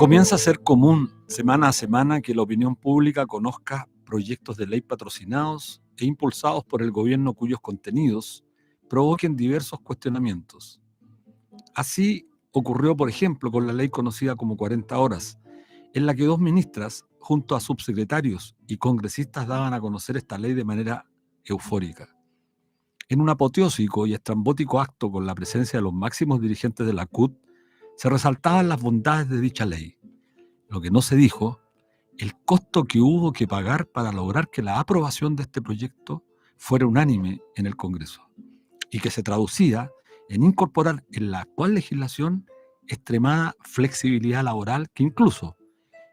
Comienza a ser común semana a semana que la opinión pública conozca proyectos de ley patrocinados e impulsados por el gobierno cuyos contenidos provoquen diversos cuestionamientos. Así ocurrió, por ejemplo, con la ley conocida como 40 horas, en la que dos ministras, junto a subsecretarios y congresistas, daban a conocer esta ley de manera eufórica. En un apoteósico y estrambótico acto con la presencia de los máximos dirigentes de la CUT, se resaltaban las bondades de dicha ley. Lo que no se dijo, el costo que hubo que pagar para lograr que la aprobación de este proyecto fuera unánime en el Congreso y que se traducía en incorporar en la actual legislación extremada flexibilidad laboral que incluso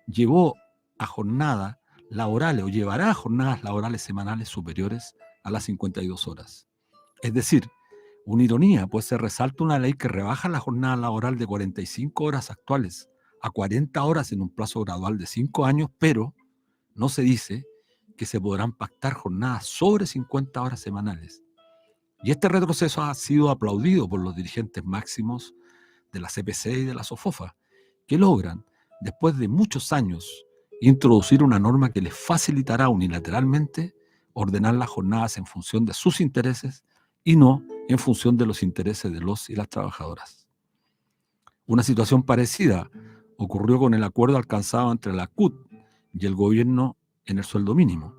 llevó a jornadas laborales o llevará a jornadas laborales semanales superiores a las 52 horas. Es decir, una ironía, pues se resalta una ley que rebaja la jornada laboral de 45 horas actuales a 40 horas en un plazo gradual de 5 años, pero no se dice que se podrán pactar jornadas sobre 50 horas semanales. Y este retroceso ha sido aplaudido por los dirigentes máximos de la CPC y de la SOFOFA, que logran, después de muchos años, introducir una norma que les facilitará unilateralmente ordenar las jornadas en función de sus intereses y no en función de los intereses de los y las trabajadoras. Una situación parecida ocurrió con el acuerdo alcanzado entre la CUT y el gobierno en el sueldo mínimo.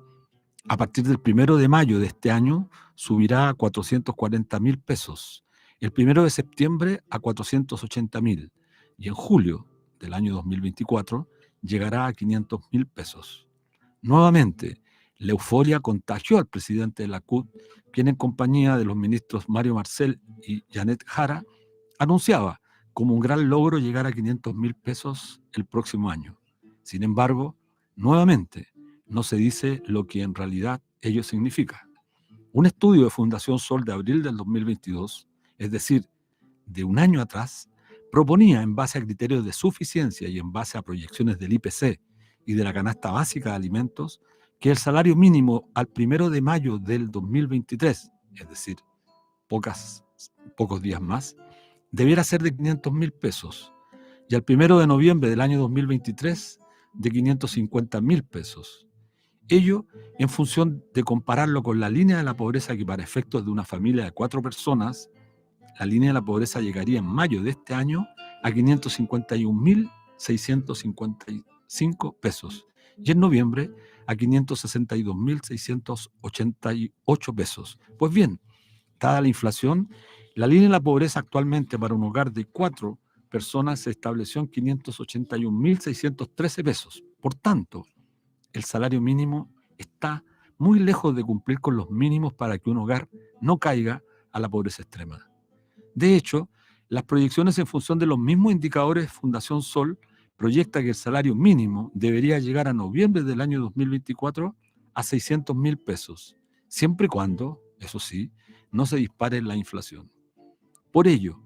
A partir del 1 de mayo de este año subirá a 440.000 pesos, el 1 de septiembre a 480.000 y en julio del año 2024 llegará a 500.000 pesos. Nuevamente, la euforia contagió al presidente de la CUT, quien en compañía de los ministros Mario Marcel y Janet Jara anunciaba como un gran logro llegar a 500.000 pesos el próximo año. Sin embargo, nuevamente, no se dice lo que en realidad ello significa. Un estudio de Fundación Sol de abril del 2022, es decir, de un año atrás, proponía en base a criterios de suficiencia y en base a proyecciones del IPC y de la canasta básica de alimentos, que el salario mínimo al 1 de mayo del 2023, es decir, pocos días más, debiera ser de 500.000 pesos y al 1 de noviembre del año 2023 de 550.000 pesos. Ello en función de compararlo con la línea de la pobreza que para efectos de una familia de 4 personas, la línea de la pobreza llegaría en mayo de este año a 551.655 pesos y en noviembre a 562.688 pesos. Pues bien, dada la inflación, la línea de la pobreza actualmente para un hogar de 4 personas se estableció en 581.613 pesos. Por tanto, el salario mínimo está muy lejos de cumplir con los mínimos para que un hogar no caiga a la pobreza extrema. De hecho, las proyecciones en función de los mismos indicadores Fundación Sol proyecta que el salario mínimo debería llegar a noviembre del año 2024 a 600.000 pesos, siempre y cuando, eso sí, no se dispare la inflación. Por ello,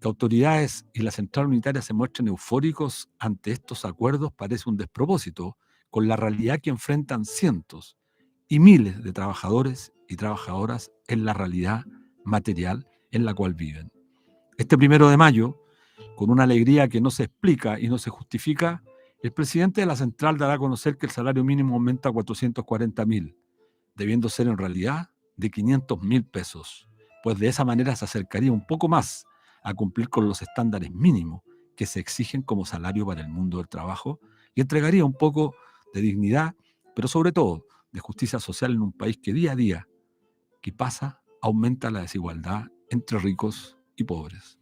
que autoridades y la central unitaria se muestren eufóricos ante estos acuerdos parece un despropósito con la realidad que enfrentan cientos y miles de trabajadores y trabajadoras en la realidad material en la cual viven. Este 1 de mayo, con una alegría que no se explica y no se justifica, el presidente de la central dará a conocer que el salario mínimo aumenta a 440.000, debiendo ser en realidad de 500.000 pesos, pues de esa manera se acercaría un poco más a cumplir con los estándares mínimos que se exigen como salario para el mundo del trabajo y entregaría un poco de dignidad, pero sobre todo de justicia social en un país que día a día que pasa aumenta la desigualdad entre ricos y pobres.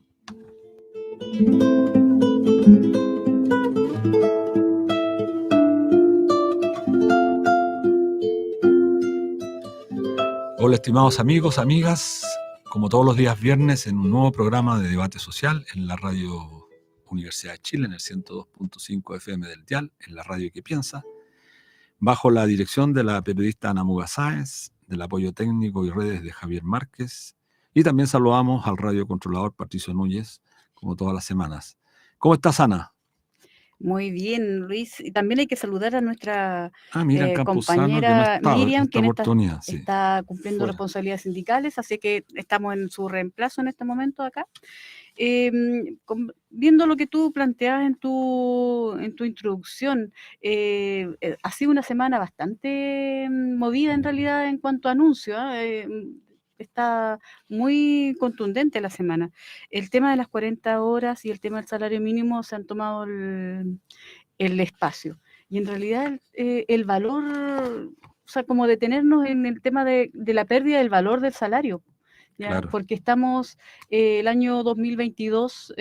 Hola estimados amigos, amigas, como todos los días viernes en un nuevo programa de debate social en la radio Universidad de Chile en el 102.5 FM del dial, en la radio que piensa, bajo la dirección de la periodista Ana Muga Sáenz, del apoyo técnico y redes de Javier Márquez, y también saludamos al radiocontrolador Patricio Núñez, como todas las semanas. ¿Cómo estás, Ana? Muy bien, Luis. Y también hay que saludar a nuestra Miriam Campuzano, compañera que no Miriam, esta oportunidad, sí, está cumpliendo fuera. responsabilidades sindicales, así que estamos en su reemplazo en este momento acá. Viendo lo que tú planteabas en tu introducción, ha sido una semana bastante movida en realidad en cuanto a anuncios, está muy contundente la semana. El tema de las 40 horas y el tema del salario mínimo se han tomado el espacio. Y en realidad el valor, o sea, como detenernos en el tema de la pérdida del valor del salario, ¿ya? Claro, Porque estamos el año 2022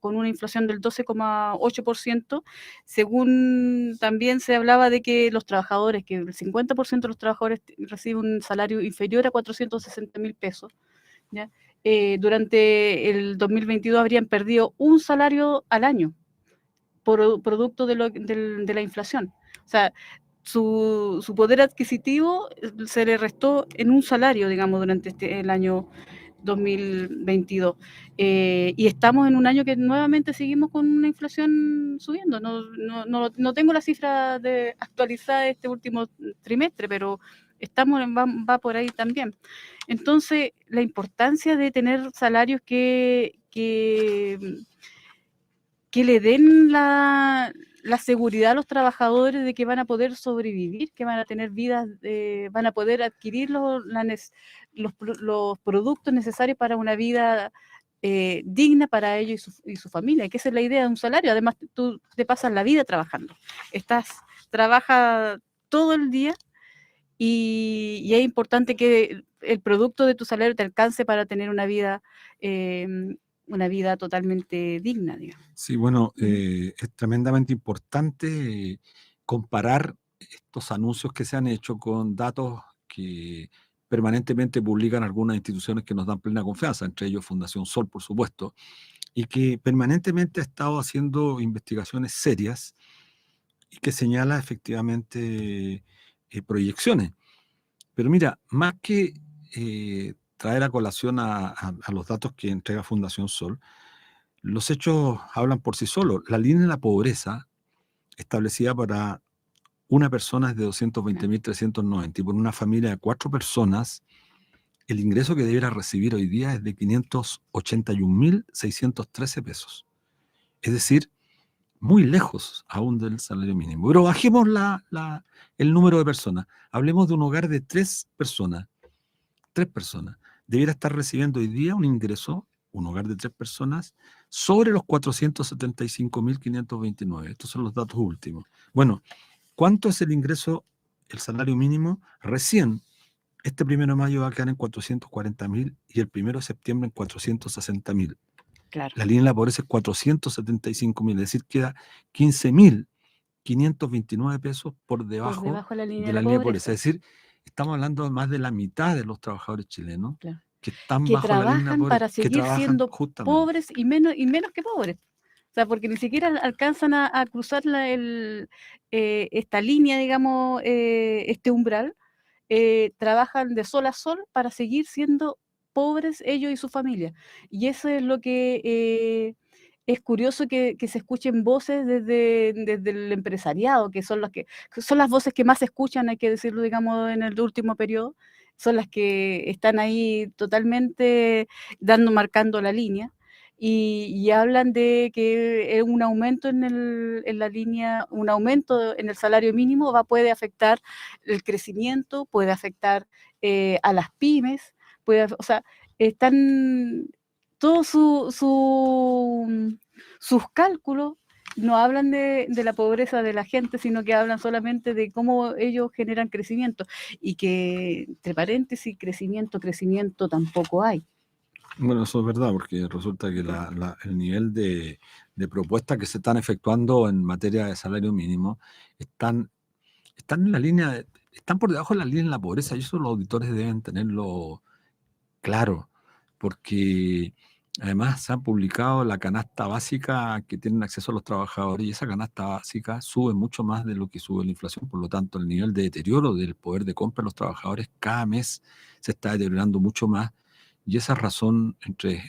con una inflación del 12,8%, según también se hablaba de que los trabajadores, que el 50% de los trabajadores reciben un salario inferior a 460.000 pesos, ¿ya? Durante el 2022 habrían perdido un salario al año por producto de la inflación. O sea, su poder adquisitivo se le restó en un salario, digamos, durante el año 2022. Y estamos en un año que nuevamente seguimos con una inflación subiendo. No tengo la cifra actualizada de este último trimestre, pero va por ahí también. Entonces, la importancia de tener salarios que le den la seguridad a los trabajadores de que van a poder sobrevivir, que van a tener vidas, van a poder adquirir los productos necesarios para una vida digna para ellos y su familia, que esa es la idea de un salario. Además, tú te pasas la vida trabajando, trabajas todo el día y es importante que el producto de tu salario te alcance para tener una vida totalmente digna, digamos. sí, bueno, es tremendamente importante comparar estos anuncios que se han hecho con datos que permanentemente publican algunas instituciones que nos dan plena confianza, entre ellos Fundación Sol, por supuesto, y que permanentemente ha estado haciendo investigaciones serias y que señala efectivamente proyecciones. Pero mira, más que traer a colación a los datos que entrega Fundación Sol, los hechos hablan por sí solos. La línea de la pobreza establecida para una persona es de Claro. 220.390 y por una familia de 4 personas, el ingreso que debiera recibir hoy día es de 581.613 pesos. Es decir, muy lejos aún del salario mínimo. Pero bajemos el número de personas. Hablemos de un hogar de 3 personas. 3 personas. Debiera estar recibiendo hoy día un ingreso, un hogar de 3 personas, sobre los 475.529. Estos son los datos últimos. Bueno, ¿cuánto es el ingreso, el salario mínimo? Recién, este 1 de mayo va a quedar en 440.000 y el 1 de septiembre en 460.000. Claro. La línea de la pobreza es 475.000, es decir, queda 15.529 pesos por debajo De la línea de de la la línea de pobreza. pobreza. Es decir, estamos hablando de más de la mitad de los trabajadores chilenos Claro. que están Que bajo la línea de trabajan pobreza, para que seguir trabajan siendo justamente. pobres y menos que pobres. O sea, porque ni siquiera alcanzan a cruzar esta línea, digamos, este umbral. Trabajan de sol a sol para seguir siendo pobres ellos y su familia. Y eso es lo que es curioso que se escuchen voces desde el empresariado, que son las voces que más se escuchan, hay que decirlo, digamos, en el último periodo, son las que están ahí totalmente marcando la línea. Y hablan de que un aumento en la línea, un aumento en el salario mínimo puede afectar el crecimiento, puede afectar a las pymes, o sea, están todos sus cálculos no hablan de la pobreza de la gente, sino que hablan solamente de cómo ellos generan crecimiento y que, entre paréntesis, crecimiento tampoco hay. Bueno, eso es verdad, porque resulta que el nivel de propuestas que se están efectuando en materia de salario mínimo están en la línea, están por debajo de la línea de la pobreza, y eso los auditores deben tenerlo claro, porque además se ha publicado la canasta básica que tienen acceso los trabajadores, y esa canasta básica sube mucho más de lo que sube la inflación. Por lo tanto, el nivel de deterioro del poder de compra de los trabajadores cada mes se está deteriorando mucho más, Y esa razón, entre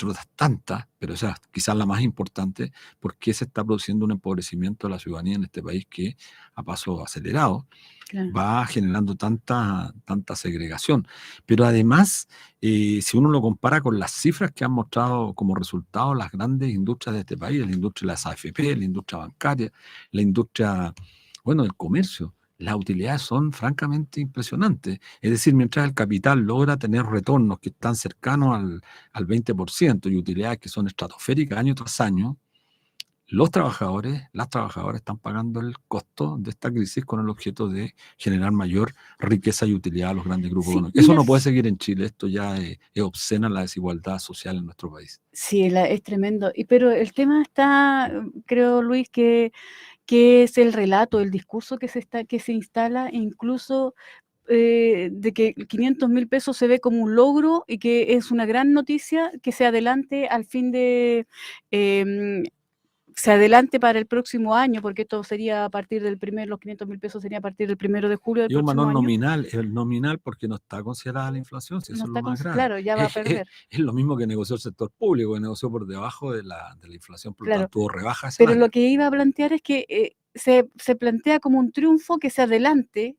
otras tantas, pero esa es quizás la más importante, por qué se está produciendo un empobrecimiento de la ciudadanía en este país que a paso acelerado Claro. va generando tanta segregación. Pero además, si uno lo compara con las cifras que han mostrado como resultado las grandes industrias de este país, la industria de las AFP, la industria bancaria, la industria, bueno, del comercio, las utilidades son francamente impresionantes. Es decir, mientras el capital logra tener retornos que están cercanos al 20% y utilidades que son estratosféricas año tras año, los trabajadores, las trabajadoras están pagando el costo de esta crisis con el objeto de generar mayor riqueza y utilidad a los grandes grupos Sí, económicos. Eso mira, no puede seguir en Chile, esto ya es obscena la desigualdad social en nuestro país. sí, es tremendo. Pero el tema está, creo, Luis, que es el relato, el discurso que se instala, incluso de que 500.000 pesos se ve como un logro y que es una gran noticia que se adelante al fin de... se adelante para el próximo año, porque esto sería a partir del los 500.000 pesos sería a partir del 1 de julio del Y un próximo valor año. nominal, el nominal porque no está considerada la inflación, si eso No es lo está, más grave. claro, ya va a perder. Es lo mismo que negoció el sector público, que negoció por debajo de la inflación, por lo Claro, tanto tuvo rebaja de pero lo salario. que iba a plantear es que se plantea como un triunfo que se adelante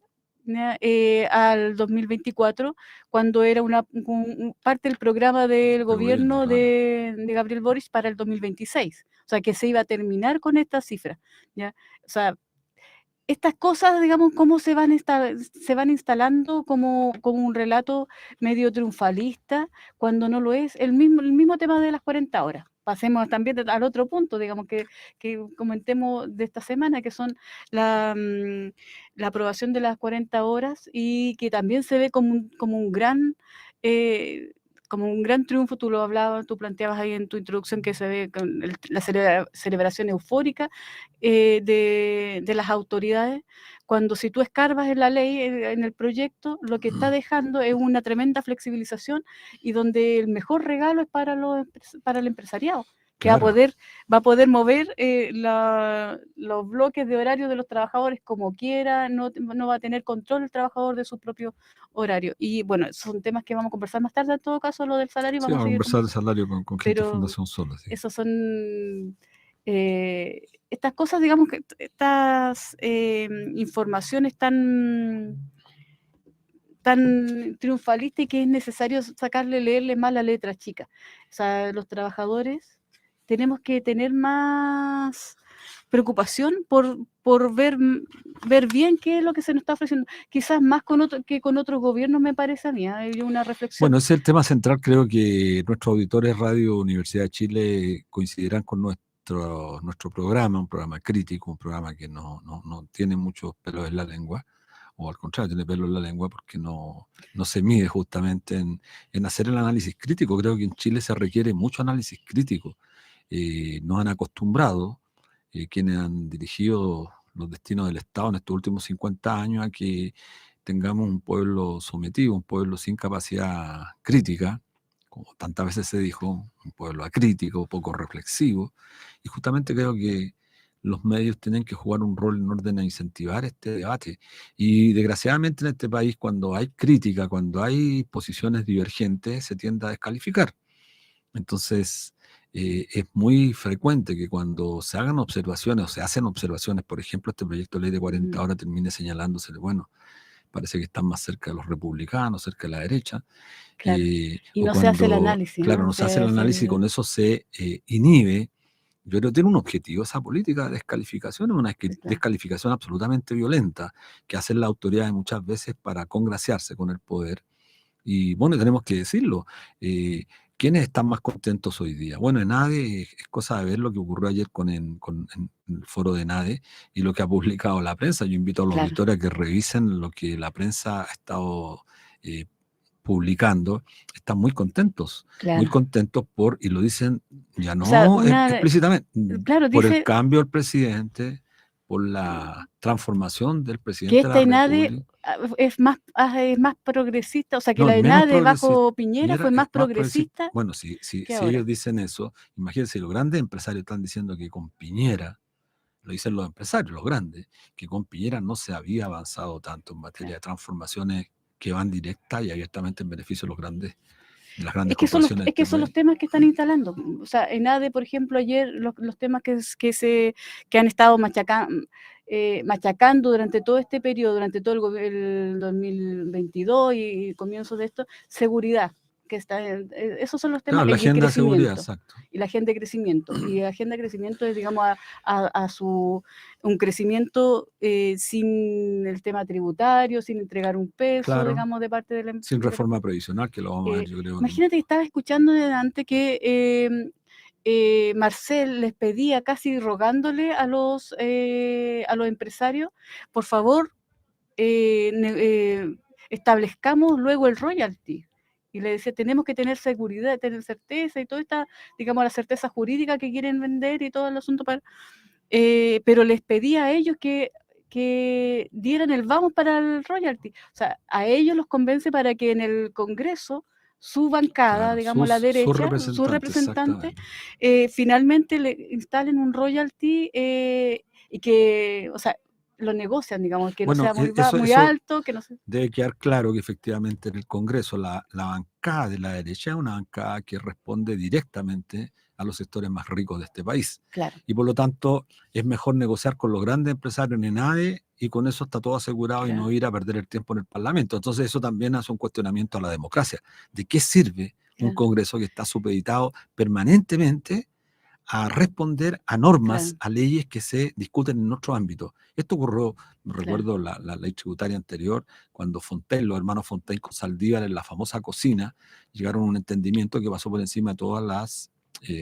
al 2024, cuando era parte del programa del gobierno claro. de Gabriel Boric para el 2026. O sea, que se iba a terminar con esta cifra, ¿ya? O sea, estas cosas, digamos, cómo se van instalando como un relato medio triunfalista, cuando no lo es. El mismo tema de las 40 horas. Pasemos también al otro punto, digamos, que comentemos de esta semana, que son la aprobación de las 40 horas, y que también se ve como un gran... como un gran triunfo. Tú tú planteabas ahí en tu introducción que se ve con la celebración eufórica de las autoridades, cuando si tú escarbas en la ley, en el proyecto, lo que está dejando es una tremenda flexibilización, y donde el mejor regalo es para el empresariado, que Claro. va a poder mover los bloques de horario de los trabajadores como quiera, no va a tener control el trabajador de su propio horario. Y bueno, son temas que vamos a conversar más tarde. En todo caso, lo del salario Sí, vamos a vamos a seguir conversar de conversando. salario con gente de Pero Fundación Sola. Sí. esos son estas cosas, digamos, que estas informaciones tan triunfalistas, y que es necesario leerle más la letra chica. O sea, los trabajadores tenemos que tener más preocupación por ver bien qué es lo que se nos está ofreciendo, quizás más que con otros gobiernos, me parece a mí. Hay una reflexión. Bueno, ese es el tema central. Creo que nuestros auditores Radio Universidad de Chile coincidirán con nuestro programa, un programa crítico, un programa que no tiene muchos pelos en la lengua, o al contrario, tiene pelos en la lengua porque no se mide justamente en hacer el análisis crítico. Creo que en Chile se requiere mucho análisis crítico. Nos han acostumbrado quienes han dirigido los destinos del Estado en estos últimos 50 años a que tengamos un pueblo sometido, un pueblo sin capacidad crítica, como tantas veces se dijo, un pueblo acrítico, poco reflexivo, y justamente creo que los medios tienen que jugar un rol en orden a incentivar este debate. Y desgraciadamente en este país, cuando hay crítica, cuando hay posiciones divergentes, se tiende a descalificar. Entonces, es muy frecuente que cuando se hagan observaciones o se hacen observaciones, por ejemplo, este proyecto de ley de 40 horas termine señalándose, bueno, parece que están más cerca de los republicanos, cerca de la derecha, Claro. Y o no se hace el cuando, análisis, claro, ¿no? no se hace el Es análisis y con eso se inhibe. Yo creo que tiene un objetivo esa política de descalificación, es una claro. descalificación absolutamente violenta que hacen las autoridades muchas veces para congraciarse con el poder. Y bueno, tenemos que decirlo. ¿Quiénes están más contentos hoy día? Bueno, ENADE es cosa de ver lo que ocurrió ayer en el foro de ENADE y lo que ha publicado la prensa. Yo invito a los Claro. auditores a que revisen lo que la prensa ha estado publicando. Están muy contentos Claro. y lo dicen ya O sea, no explícitamente, claro, por el dice cambio del presidente, por la transformación del que presidente de esta la ENADE República. es más progresista, o sea, que No, la es menos ENADE progresista. bajo Piñera fue Es más más progresista. progresista Bueno, si que ahora. ellos dicen eso, imagínense, los grandes empresarios están diciendo que con Piñera, lo dicen los empresarios, los grandes, que con Piñera no se había avanzado tanto en materia de transformaciones que van directa y abiertamente en beneficio de los grandes las grandes Es que son los, corporaciones de es que este son los país. temas que están instalando. O sea, en ADE, por ejemplo, ayer los temas que han estado machacando durante todo este periodo, durante todo el 2022 y comienzos de esto, seguridad. Esos son los temas, Claro, la y agenda de seguridad, crecimiento. exacto. Y la agenda de crecimiento. Y la agenda de crecimiento es, digamos, un crecimiento sin el tema tributario, sin entregar un peso, Claro, digamos, de parte de la sin reforma previsional, que lo vamos a ver, yo creo. Imagínate que estaba escuchando delante que Marcel les pedía, casi rogándole a los empresarios, por favor, establezcamos luego el royalty. Y le decía, tenemos que tener seguridad, tener certeza y toda esta, digamos, la certeza jurídica que quieren vender y todo el asunto pero les pedía a ellos que dieran el vamos para el royalty. O sea, a ellos los convence para que en el Congreso su bancada, Claro, digamos la sus derecha, su representantes, representante, exactamente. finalmente le instalen un royalty y que, o sea, lo negocian, digamos, que no Bueno, sea muy eso alto, que no sea... debe quedar claro que efectivamente en el Congreso la bancada de la derecha es una bancada que responde directamente a los sectores más ricos de este país. Claro. Y por lo tanto es mejor negociar con los grandes empresarios en ADE y con eso está todo asegurado y no ir a perder el tiempo en el Parlamento. Entonces eso también hace un cuestionamiento a la democracia. ¿De qué sirve un Congreso que está supeditado permanentemente a responder a normas, a leyes que se discuten en otro ámbito? Esto ocurrió, me recuerdo la ley tributaria anterior, cuando Fontaine, los hermanos Fontaine con Saldívar en la famosa cocina, llegaron a un entendimiento que pasó por encima de todas las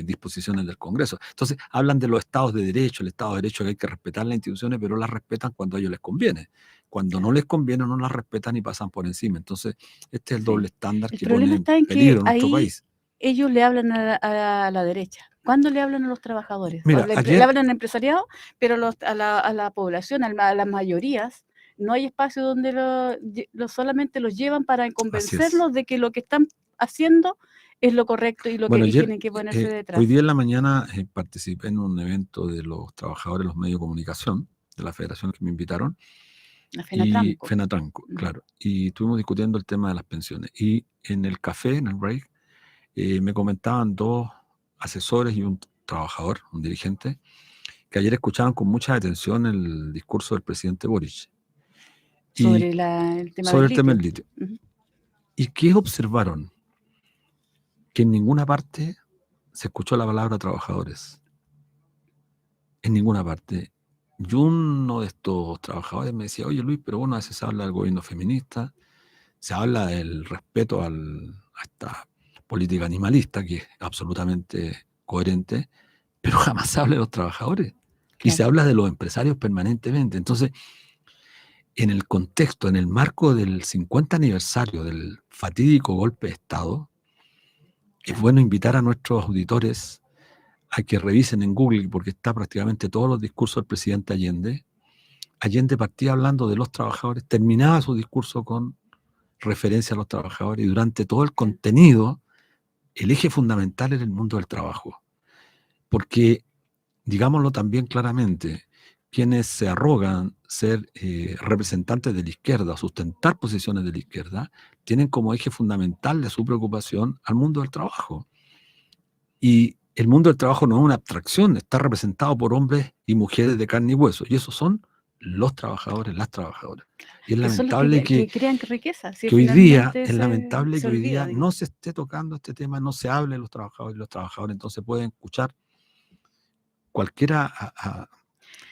disposiciones del Congreso. Entonces, hablan de los estados de derecho, el estado de derecho que hay que respetar las instituciones, pero las respetan cuando a ellos les conviene. Cuando no les conviene, no las respetan y pasan por encima. Entonces, este es el doble estándar que pone en peligro nuestro país. Ellos le hablan a la derecha. ¿Cuándo le hablan a los trabajadores? Mira, le hablan al empresariado, pero a la población, a las mayorías, no hay espacio donde solamente los llevan para convencerlos de que lo que están haciendo es lo correcto y lo que tienen que ponerse detrás. Hoy día en la mañana participé en un evento de los trabajadores de los medios de comunicación, de la federación que me invitaron. La FENATRANCO. FENATRANCO, claro. Y estuvimos discutiendo el tema de las pensiones. Y en el café, en el break, me comentaban dos asesores y un trabajador, un dirigente, que ayer escuchaban con mucha atención el discurso del presidente Boric. Sobre el tema sobre del el tema del litio. ¿Y qué observaron? Que en ninguna parte se escuchó la palabra trabajadores. En ninguna parte. Y uno de estos trabajadores me decía, oye Luis, pero bueno, a veces se habla del gobierno feminista, se habla del respeto a esta política animalista, que es absolutamente coherente, pero jamás se habla de los trabajadores. Claro. Y se habla de los empresarios permanentemente. Entonces, en el contexto, en el marco del 50 aniversario del fatídico golpe de Estado, es bueno invitar a nuestros auditores a que revisen en Google, porque está prácticamente todos los discursos del presidente Allende. Allende partía hablando de los trabajadores, terminaba su discurso con referencia a los trabajadores y durante todo el contenido, el eje fundamental era el mundo del trabajo. Porque, digámoslo también claramente, quienes se arrogan ser representantes de la izquierda, sustentar posiciones de la izquierda, tienen como eje fundamental de su preocupación al mundo del trabajo. Y el mundo del trabajo no es una abstracción, está representado por hombres y mujeres de carne y hueso, y esos son los trabajadores, las trabajadoras. Y es lamentable que crean riqueza. Que hoy día, es lamentable que hoy día no se esté tocando este tema, no se hable de los trabajadores y los trabajadores, entonces pueden escuchar cualquiera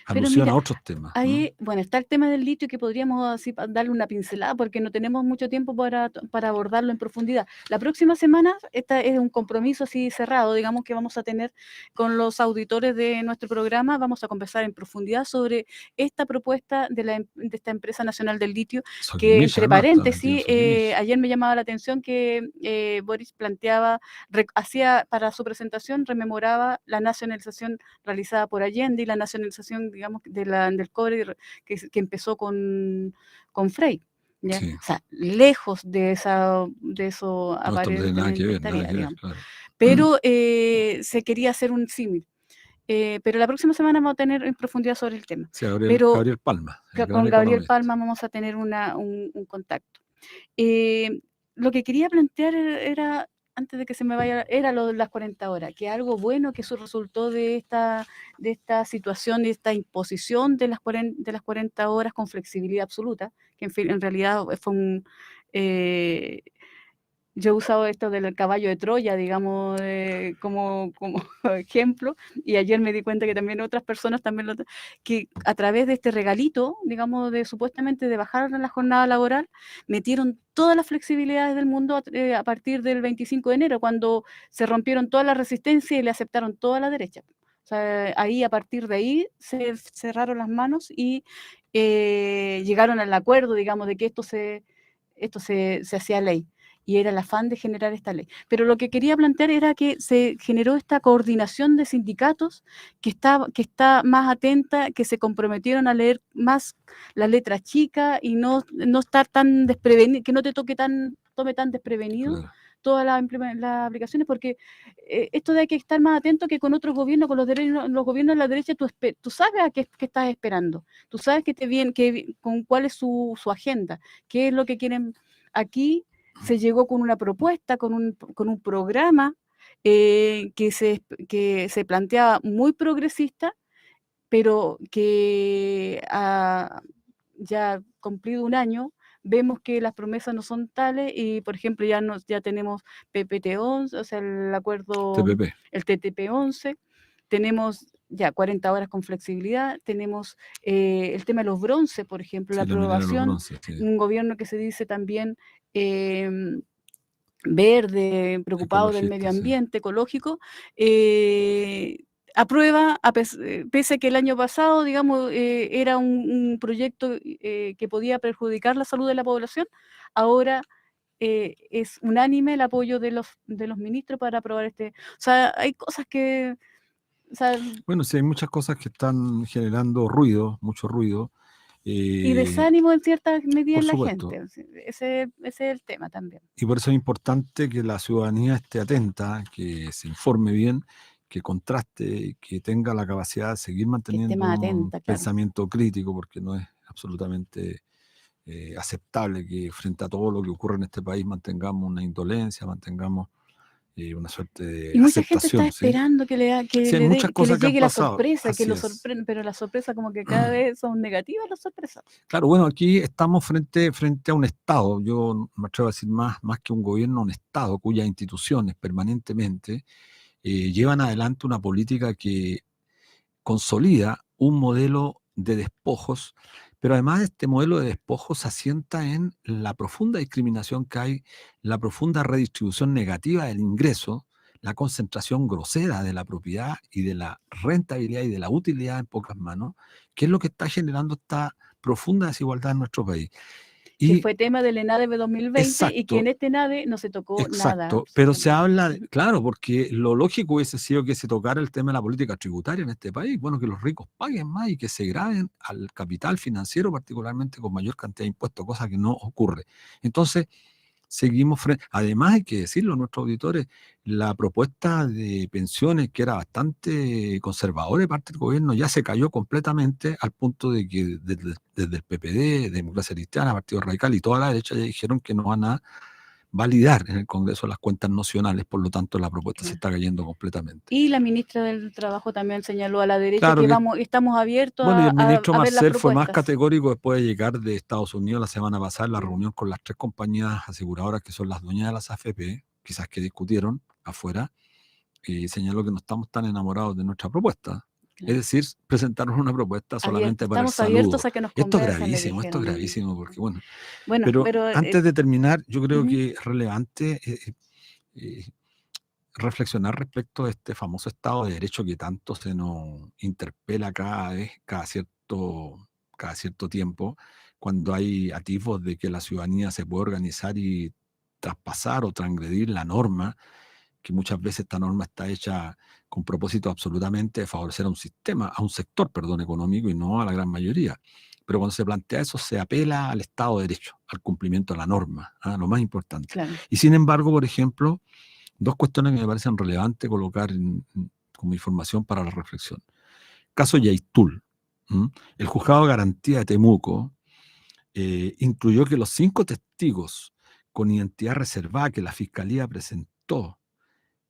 alusión a otros temas. Ahí, bueno, está el tema del litio que podríamos así darle una pincelada porque no tenemos mucho tiempo para abordarlo en profundidad. La próxima semana, esta es un compromiso así cerrado, digamos, que vamos a tener con los auditores de nuestro programa. Vamos a conversar en profundidad sobre esta propuesta de esta empresa nacional del litio, que entre paréntesis, ayer me llamaba la atención que Boris planteaba, hacía para su presentación, rememoraba la nacionalización realizada por Allende y la nacionalización, digamos, del cobre que empezó con Frey. ¿Ya? Sí. O sea, lejos de eso aparentemente estaría, digamos. Claro. Pero se quería hacer un símil. Pero la próxima semana vamos a tener en profundidad sobre el tema. Sí, Gabriel Palma. Con Gabriel Palma vamos a tener un contacto. Lo que quería plantear era antes de que se me vaya, era lo de las 40 horas, que algo bueno que eso resultó de esta situación, de esta imposición de las 40 horas con flexibilidad absoluta, que en realidad fue yo he usado esto del caballo de Troya, digamos, como ejemplo, y ayer me di cuenta que también otras personas también que a través de este regalito, digamos, de supuestamente de bajar la jornada laboral, metieron todas las flexibilidades del mundo a partir del 25 de enero, cuando se rompieron todas las resistencias y le aceptaron toda la derecha. O sea, ahí, a partir de ahí, se cerraron las manos y llegaron al acuerdo, digamos, de que esto se hacía ley. Y era el afán de generar esta ley. Pero lo que quería plantear era que se generó esta coordinación de sindicatos que está más atenta, que se comprometieron a leer más la letra chica y no estar tan desprevenido, que no te tome tan desprevenido Claro. todas las aplicaciones, porque esto de hay que estar más atento que con otros gobiernos, con los gobiernos de la derecha, tú sabes a qué estás esperando, tú sabes con cuál es su agenda, qué es lo que quieren. Aquí se llegó con una propuesta, con un programa que se planteaba muy progresista, pero que ya cumplido un año, vemos que las promesas no son tales y, por ejemplo, ya tenemos PPT-11, o sea, el acuerdo, TPP. el TTP-11, tenemos ya 40 horas con flexibilidad, tenemos el tema de los bronces, por ejemplo, la Sí, la minera de los aprobación, bronces, sí. un gobierno que se dice también verde, preocupado del medio Ecologista, sí. ambiente, ecológico, aprueba, pese a que el año pasado, digamos, era un proyecto que podía perjudicar la salud de la población, ahora es unánime el apoyo de los ministros para aprobar o sea, hay cosas que, o sea, Bueno, sí, hay muchas cosas que están generando ruido, mucho ruido. y desánimo en cierta medida Por en la supuesto. gente. Ese es el tema también. Y por eso es importante que la ciudadanía esté atenta, que se informe bien, que contraste, que tenga la capacidad de seguir Que esté manteniendo más un atenta, claro. pensamiento crítico, porque no es absolutamente aceptable que frente a todo lo que ocurre en este país mantengamos una indolencia, mantengamos una suerte de Y mucha gente está aceptación, ¿sí? esperando que Sí, hay muchas le cosas que han llegue la pasado, sorpresa, que así lo es. sorprenda, pero las sorpresas como que cada vez son negativas las sorpresas. Claro, bueno, aquí estamos frente a un Estado, yo me atrevo a decir más que un gobierno, un Estado cuyas instituciones permanentemente llevan adelante una política que consolida un modelo de despojos, pero además este modelo de despojos se asienta en la profunda discriminación que hay, la profunda redistribución negativa del ingreso, la concentración grosera de la propiedad y de la rentabilidad y de la utilidad en pocas manos, que es lo que está generando esta profunda desigualdad en nuestro país. Que Y fue tema del ENADE 2020 y que en exacto, este ENADE no se tocó nada. pero se habla, claro, porque lo lógico hubiese sido que se tocara el tema de la política tributaria en este país, bueno, que los ricos paguen más y que se graben al capital financiero, particularmente con mayor cantidad de impuestos, cosa que no ocurre. Entonces, seguimos además hay que decirlo a nuestros auditores, la propuesta de pensiones que era bastante conservadora de parte del gobierno ya se cayó completamente al punto de que desde el PPD, Democracia Cristiana, Partido Radical y toda la derecha ya dijeron que no van a validar en el Congreso las cuentas nacionales, por lo tanto la propuesta se está cayendo completamente. Y la ministra del Trabajo también señaló a la derecha Claro que estamos abiertos bueno, y el ministro a ver las Marcel fue más propuestas. categórico después de llegar de Estados Unidos la semana pasada en la reunión con las 3 compañías aseguradoras que son las dueñas de las AFP, quizás que discutieron afuera, y señaló que no estamos tan enamorados de nuestra propuesta. Claro. Es decir, presentaron una propuesta solamente para el Estamos saludo. abiertos a que nos convenzan, Esto es gravísimo, porque bueno. Bueno, Pero antes de terminar, yo creo que es relevante reflexionar respecto a este famoso Estado de Derecho que tanto se nos interpela cada vez, cada cierto tiempo, cuando hay atisbos de que la ciudadanía se puede organizar y traspasar o transgredir la norma, que muchas veces esta norma está hecha con propósito absolutamente de favorecer a un sector, económico y no a la gran mayoría. Pero cuando se plantea eso, se apela al Estado de Derecho, al cumplimiento de la norma, lo más importante. Claro. Y sin embargo, por ejemplo, dos cuestiones que me parecen relevantes colocar como información para la reflexión. Caso Yaitul. El juzgado de garantía de Temuco instruyó que los 5 testigos con identidad reservada que la fiscalía presentó redactó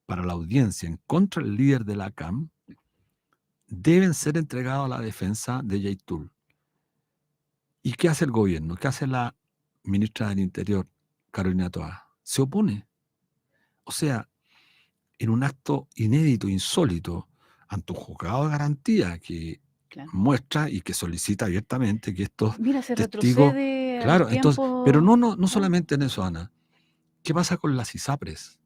para la audiencia en contra del líder de la CAM deben ser entregados a la defensa de Yaitul. ¿Y qué hace el gobierno? ¿Qué hace la ministra del Interior, Carolina Toá? Se opone. O sea, en un acto inédito, insólito, ante un juzgado de garantía que Claro. muestra y que solicita abiertamente que estos Mira, se testigos... retrocede Claro, al entonces, pero tiempo. no solamente en eso, Ana. ¿Qué pasa con las ISAPRES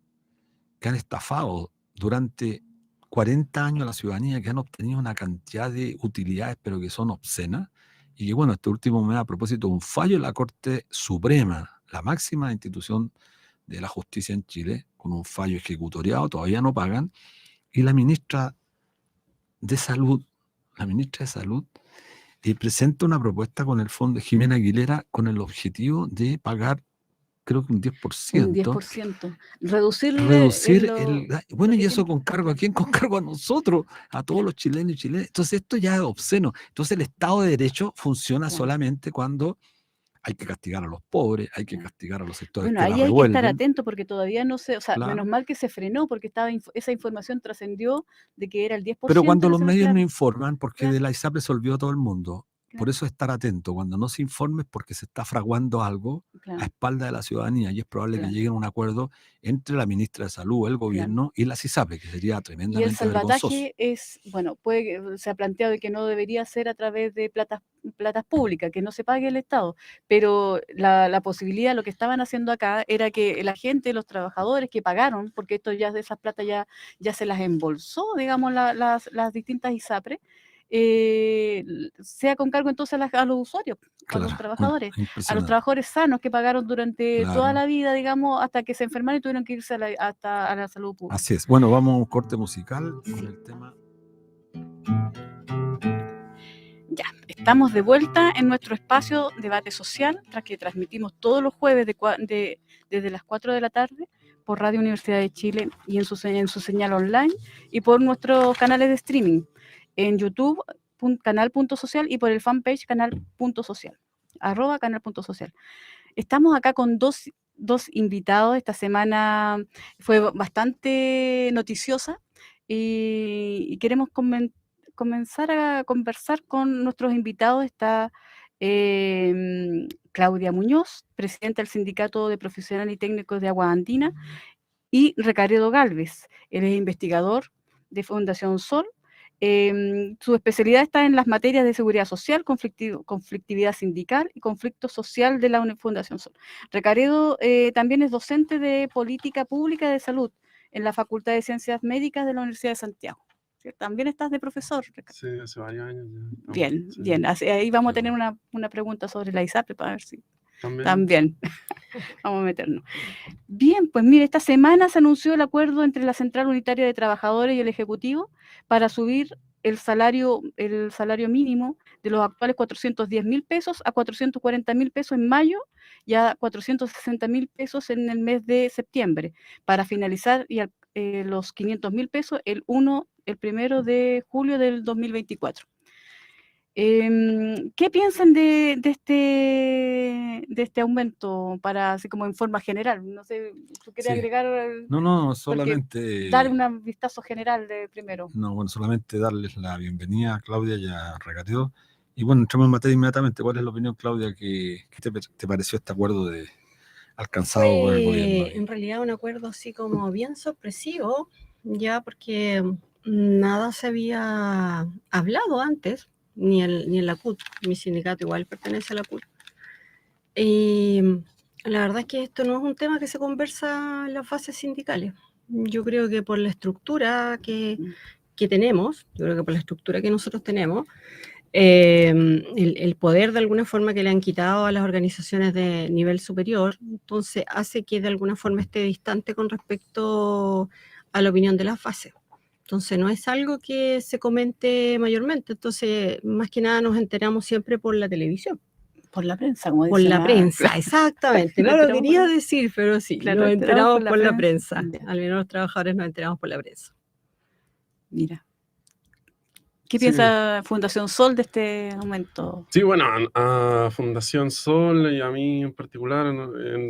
que han estafado durante 40 años a la ciudadanía, que han obtenido una cantidad de utilidades, pero que son obscenas? Y que, bueno, este último mes, a propósito de un fallo de la Corte Suprema, la máxima institución de la justicia en Chile, con un fallo ejecutoriado, todavía no pagan, y la ministra de Salud, presenta una propuesta con el fondo de Jimena Aguilera con el objetivo de pagar, creo que un Un 10%, 10%. Reducirle reducir lo bueno, y que eso tiene. con cargo a quién, con cargo a nosotros, a todos Claro, los chilenos y chilenas. Entonces esto ya es obsceno. Entonces el Estado de Derecho funciona claro, solamente cuando hay que castigar a los pobres, hay que claro. castigar a los sectores Bueno, que la ahí hay que estar revuelven, atento porque todavía no sé, o sea, menos claro. mal que se frenó porque esa información trascendió de que era el Pero 10% cuando que los se les medios no claro, informan, porque claro, de la ISAPRE se olvidó todo el mundo, por claro, eso estar atento. Cuando no se informe es porque se está fraguando algo a claro, espalda de la ciudadanía y es probable que claro, lleguen a un acuerdo entre la ministra de Salud, el claro. gobierno y las ISAPRE, que sería Y el tremendamente vergonzoso. salvataje es, bueno, se ha planteado de que no debería ser a través de platas públicas, que no se pague el Estado, pero la posibilidad, lo que estaban haciendo acá era que la gente, los trabajadores que pagaron, porque esto ya de esas platas ya se las embolsó, digamos, las distintas ISAPRE, sea con cargo entonces a los usuarios, a los Claro, trabajadores, a los impresionante. trabajadores sanos que pagaron durante toda Claro, la vida, digamos, hasta que se enfermaron y tuvieron que irse hasta a la salud pública. así es. Bueno, vamos a un corte musical con Sí. el tema. Ya, estamos de vuelta en nuestro espacio Debate Social, tras que transmitimos todos los jueves desde las 4 de la tarde por Radio Universidad de Chile y en su señal online y por nuestros canales de streaming en YouTube, canal.social y por el fanpage canal.social, @canal.social. Estamos acá con dos invitados. Esta semana fue bastante noticiosa y queremos comenzar a conversar con nuestros invitados. Está Claudia Muñoz, presidenta del Sindicato de Profesionales y Técnicos de Agua Andina, y Ricardo Galvez, él es investigador de Fundación Sol. Su especialidad está en las materias de seguridad social, conflictividad sindical y conflicto social de la Fundación Sol. Ricardo también es docente de política pública de salud en la Facultad de Ciencias Médicas de la Universidad de Santiago. ¿Sí? También estás de profesor, Ricardo. Sí, hace varios años ya. Bien, Sí. bien. Ahí vamos a Qué tener una pregunta sobre la ISAPRE para ver si También. también vamos a meternos. Bien, pues mire, esta semana se anunció el acuerdo entre la Central Unitaria de Trabajadores y el Ejecutivo para subir el salario mínimo de los actuales 410.000 pesos a 440.000 pesos en mayo y a 460.000 pesos en el mes de septiembre, para finalizar los 500.000 pesos el 1 de julio del 2024. ¿Qué piensan de este aumento, para así como en forma general? No sé, ¿tú quieres Sí. agregar? No, Porque solamente. dar un vistazo general primero. No, bueno, solamente darles la bienvenida a Claudia y a Regateo. Y bueno, entramos en materia inmediatamente. ¿Cuál es la opinión, Claudia? ¿Qué te pareció este acuerdo alcanzado por el gobierno? Fue en realidad un acuerdo así como bien sorpresivo, ya porque nada se había hablado antes, ni en la CUT. Mi sindicato igual pertenece a la CUT. Y la verdad es que esto no es un tema que se conversa en las fases sindicales. Yo creo que por la estructura que tenemos, yo creo que por la estructura que nosotros tenemos, el poder de alguna forma que le han quitado a las organizaciones de nivel superior, entonces hace que de alguna forma esté distante con respecto a la opinión de las fases. Entonces no es algo que se comente mayormente, entonces más que nada nos enteramos siempre por la televisión. Por la prensa, como Por dicen. la prensa, exactamente. No lo quería decir, pero sí, Claro, nos enteramos por la prensa. prensa. Al menos los trabajadores nos enteramos por la prensa. Mira. ¿Qué Sí. piensa Fundación Sol de este aumento? Sí, bueno, a Fundación Sol y a mí en particular,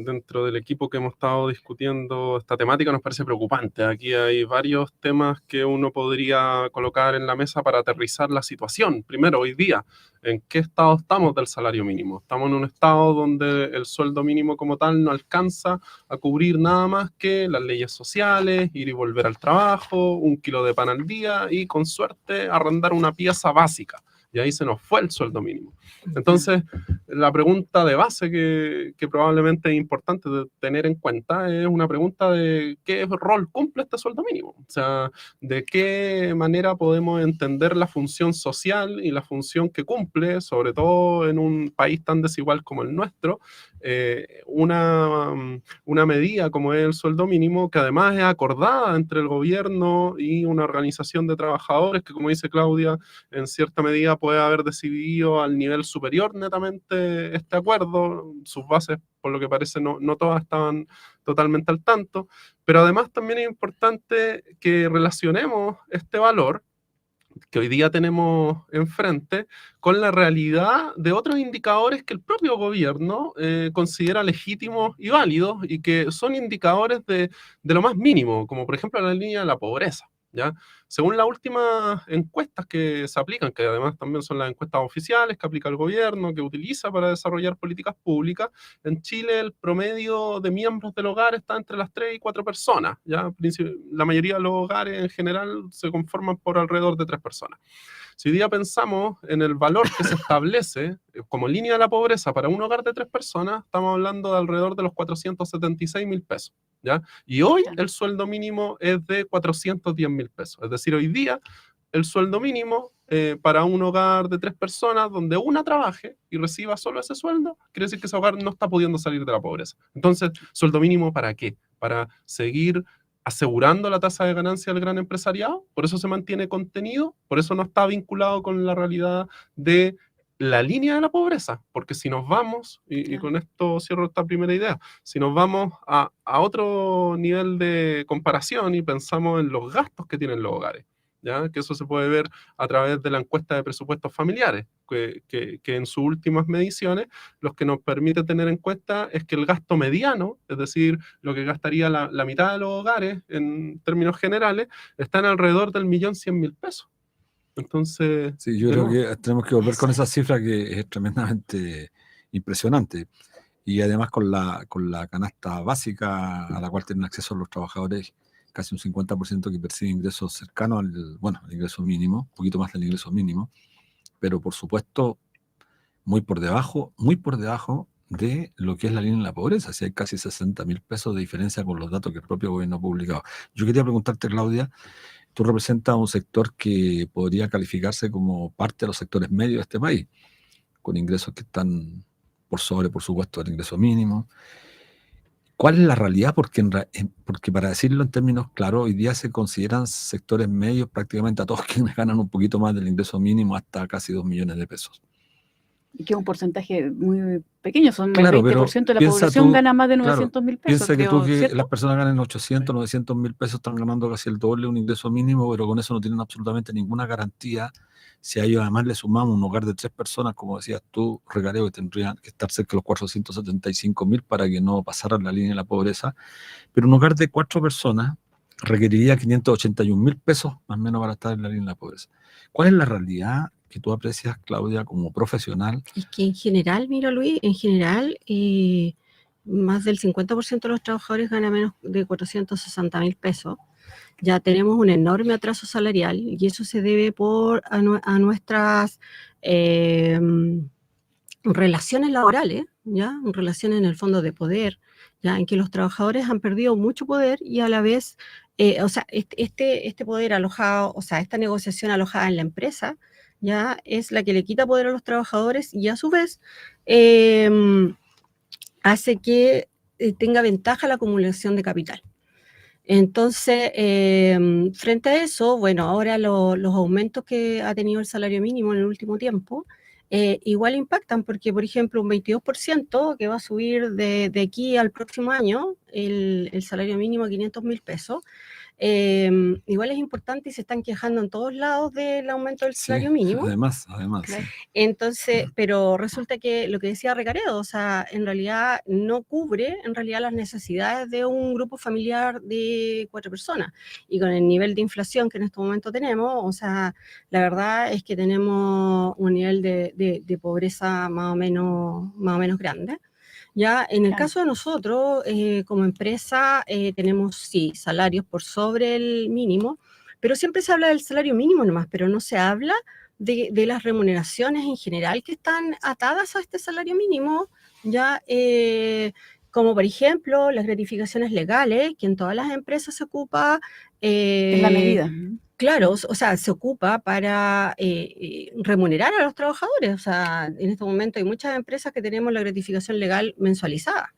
dentro del equipo que hemos estado discutiendo esta temática, nos parece preocupante. Aquí hay varios temas que uno podría colocar en la mesa para aterrizar la situación. Primero, hoy día, ¿en qué estado estamos del salario mínimo? Estamos en un estado donde el sueldo mínimo como tal no alcanza a cubrir nada más que las leyes sociales, ir y volver al trabajo, 1 kilo de pan al día y con suerte arrendar una pieza básica. Y ahí se nos fue el sueldo mínimo. Entonces, la pregunta de base que probablemente es importante de tener en cuenta es una pregunta de qué rol cumple este sueldo mínimo. O sea, de qué manera podemos entender la función social y la función que cumple, sobre todo en un país tan desigual como el nuestro, una medida como es el sueldo mínimo, que además es acordada entre el gobierno y una organización de trabajadores que, como dice Claudia, en cierta medida puede haber decidido al nivel superior netamente este acuerdo. Sus bases, por lo que parece, no todas estaban totalmente al tanto, pero además también es importante que relacionemos este valor que hoy día tenemos enfrente con la realidad de otros indicadores que el propio gobierno considera legítimos y válidos y que son indicadores de lo más mínimo, como por ejemplo la línea de la pobreza. ¿Ya? Según las últimas encuestas que se aplican, que además también son las encuestas oficiales que aplica el gobierno, que utiliza para desarrollar políticas públicas, en Chile el promedio de miembros del hogar está entre las 3 y 4 personas. ¿Ya? La mayoría de los hogares en general se conforman por alrededor de 3 personas. Si hoy día pensamos en el valor que se establece como línea de la pobreza para un hogar de 3 personas, estamos hablando de alrededor de los 476.000 pesos. ¿Ya? Y hoy el sueldo mínimo es de 410.000 pesos. Es decir, hoy día el sueldo mínimo para un hogar de 3 personas donde una trabaje y reciba solo ese sueldo, quiere decir que ese hogar no está pudiendo salir de la pobreza. Entonces, ¿sueldo mínimo para qué? Para seguir asegurando la tasa de ganancia del gran empresariado, por eso se mantiene contenido, por eso no está vinculado con la realidad de la línea de la pobreza, porque si nos vamos, y con esto cierro esta primera idea, si nos vamos a otro nivel de comparación y pensamos en los gastos que tienen los hogares, ¿ya? Que eso se puede ver a través de la encuesta de presupuestos familiares, que en sus últimas mediciones lo que nos permite tener en cuenta es que el gasto mediano, es decir, lo que gastaría la mitad de los hogares en términos generales, está en alrededor del 1.100.000 pesos. Entonces, sí, yo creo que tenemos que volver con esa cifra que es tremendamente impresionante. Y además con la canasta básica a la cual tienen acceso los trabajadores, casi un 50% que percibe ingresos cercanos al ingreso mínimo, un poquito más del ingreso mínimo, pero por supuesto muy por debajo de lo que es la línea de la pobreza. Si hay casi 60.000 pesos de diferencia con los datos que el propio gobierno ha publicado. Yo quería preguntarte, Claudia, tú representas un sector que podría calificarse como parte de los sectores medios de este país, con ingresos que están por supuesto, del ingreso mínimo. ¿Cuál es la realidad? Porque para decirlo en términos claros, hoy día se consideran sectores medios prácticamente a todos quienes ganan un poquito más del ingreso mínimo, hasta casi 2 millones de pesos. Y que es un porcentaje muy pequeño, son Claro, el 20% de la piensa población tú, gana más de claro, 900.000 pesos. Piensa que creo, que ¿cierto? las personas ganan 800, 900.000 pesos, están ganando casi el doble de un ingreso mínimo, pero con eso no tienen absolutamente ninguna garantía. Si a ellos además le sumamos un hogar de 3 personas, como decías tú, Recareo, que tendrían que estar cerca de los 475.000 para que no pasaran la línea de la pobreza, pero un hogar de 4 personas requeriría 581.000 pesos más o menos para estar en la línea de la pobreza. ¿Cuál es la realidad que tú aprecias, Claudia, como profesional? Es que en general, mira Luis, en general más del 50% de los trabajadores gana menos de 460.000 pesos. Ya tenemos un enorme atraso salarial y eso se debe a nuestras relaciones laborales, ¿ya? Relaciones en el fondo de poder, ¿ya? En que los trabajadores han perdido mucho poder y a la vez, este poder alojado, o sea, esta negociación alojada en la empresa, ya es la que le quita poder a los trabajadores y a su vez hace que tenga ventaja la acumulación de capital. Entonces, frente a eso, bueno, ahora los aumentos que ha tenido el salario mínimo en el último tiempo, igual impactan porque, por ejemplo, un 22% que va a subir de aquí al próximo año el salario mínimo a 500.000 pesos, igual es importante y se están quejando en todos lados del aumento del Sí, salario mínimo. además, Claro. sí. Entonces, pero resulta que lo que decía Recaredo, o sea, en realidad no cubre en realidad las necesidades de un grupo familiar de 4 personas. Y con el nivel de inflación que en este momento tenemos, o sea, la verdad es que tenemos un nivel de pobreza más o menos grande. Ya, en el Claro. caso de nosotros, como empresa, tenemos, sí, salarios por sobre el mínimo, pero siempre se habla del salario mínimo nomás, pero no se habla de las remuneraciones en general que están atadas a este salario mínimo, ya, como por ejemplo las gratificaciones legales, que en todas las empresas se ocupa. Es la medida. Claro, o sea, se ocupa para remunerar a los trabajadores. O sea, en este momento hay muchas empresas que tenemos la gratificación legal mensualizada,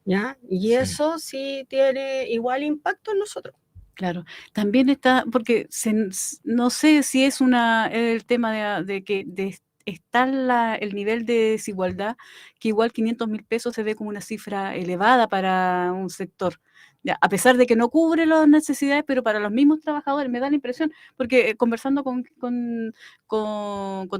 ¿ya? Y Sí. eso sí tiene igual impacto en nosotros. Claro, también está, porque no sé si es el tema de que está el nivel de desigualdad, que igual 500.000 pesos se ve como una cifra elevada para un sector, ya, a pesar de que no cubre las necesidades, pero para los mismos trabajadores me da la impresión, porque conversando con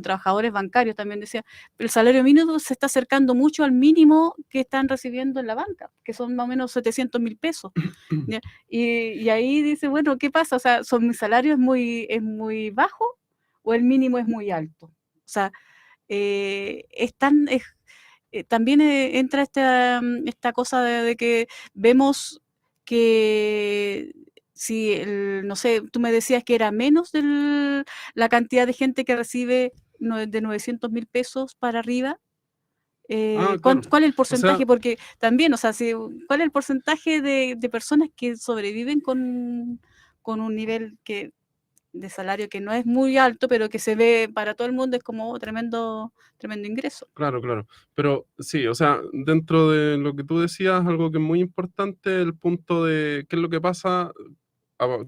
trabajadores bancarios también decía, el salario mínimo se está acercando mucho al mínimo que están recibiendo en la banca, que son más o menos 700.000 pesos. ¿Ya? Y ahí dice, bueno, ¿qué pasa? O sea, ¿mi salario es muy bajo o el mínimo es muy alto? O sea, también entra esta cosa de que vemos que si, no sé, tú me decías que era menos la cantidad de gente que recibe de 900.000 pesos para arriba. Claro. ¿Cuál es el O porcentaje? sea, Porque también, o sea, ¿cuál es el porcentaje de personas que sobreviven con un nivel de salario que no es muy alto, pero que se ve para todo el mundo es como tremendo ingreso? claro, claro. Pero sí, o sea, dentro de lo que tú decías, algo que es muy importante, el punto de qué es lo que pasa,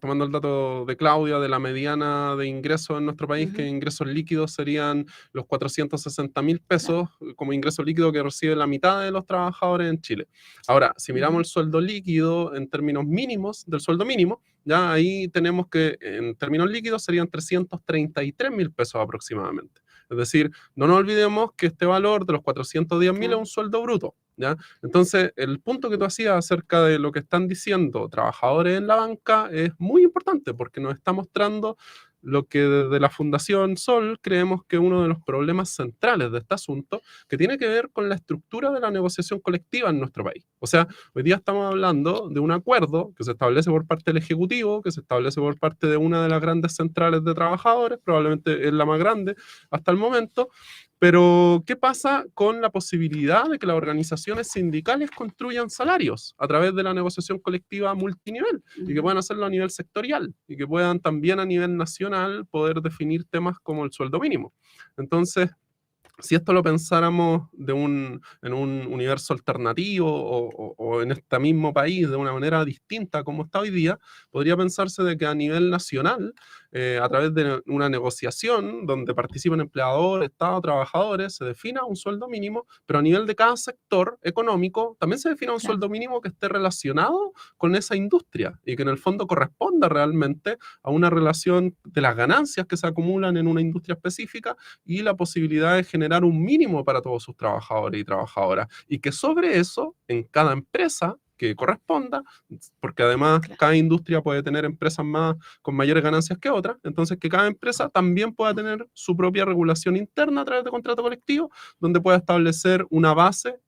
tomando el dato de Claudia, de la mediana de ingresos en nuestro país, que Ujú. ingresos líquidos serían los 460.000 Claro. pesos como ingreso líquido que recibe la mitad de los trabajadores en Chile. Ahora, si miramos Ujú. el sueldo líquido en términos mínimos del sueldo mínimo, ya ahí tenemos que en términos líquidos serían 333.000 pesos aproximadamente. Es decir, no nos olvidemos que este valor de los 410.000 es Claro. un sueldo bruto, ¿ya? Entonces, el punto que tú hacías acerca de lo que están diciendo trabajadores en la banca es muy importante porque nos está mostrando lo que desde la Fundación Sol creemos que uno de los problemas centrales de este asunto, que tiene que ver con la estructura de la negociación colectiva en nuestro país. O sea, hoy día estamos hablando de un acuerdo que se establece por parte del Ejecutivo, que se establece por parte de una de las grandes centrales de trabajadores, probablemente es la más grande hasta el momento, pero ¿qué pasa con la posibilidad de que las organizaciones sindicales construyan salarios a través de la negociación colectiva multinivel y que puedan hacerlo a nivel sectorial y que puedan también a nivel nacional poder definir temas como el sueldo mínimo? Entonces, si esto lo pensáramos en un universo alternativo o en este mismo país de una manera distinta como está hoy día, podría pensarse de que a nivel nacional, a través de una negociación donde participan empleadores, Estado, trabajadores, se defina un sueldo mínimo, pero a nivel de cada sector económico también se defina un Claro. sueldo mínimo que esté relacionado con esa industria y que en el fondo corresponda realmente a una relación de las ganancias que se acumulan en una industria específica y la posibilidad de generar un mínimo para todos sus trabajadores y trabajadoras. Y que sobre eso, en cada empresa que corresponda, porque además Claro. cada industria puede tener empresas con mayores ganancias que otras, entonces que cada empresa también pueda tener su propia regulación interna a través de contrato colectivo, donde pueda establecer una base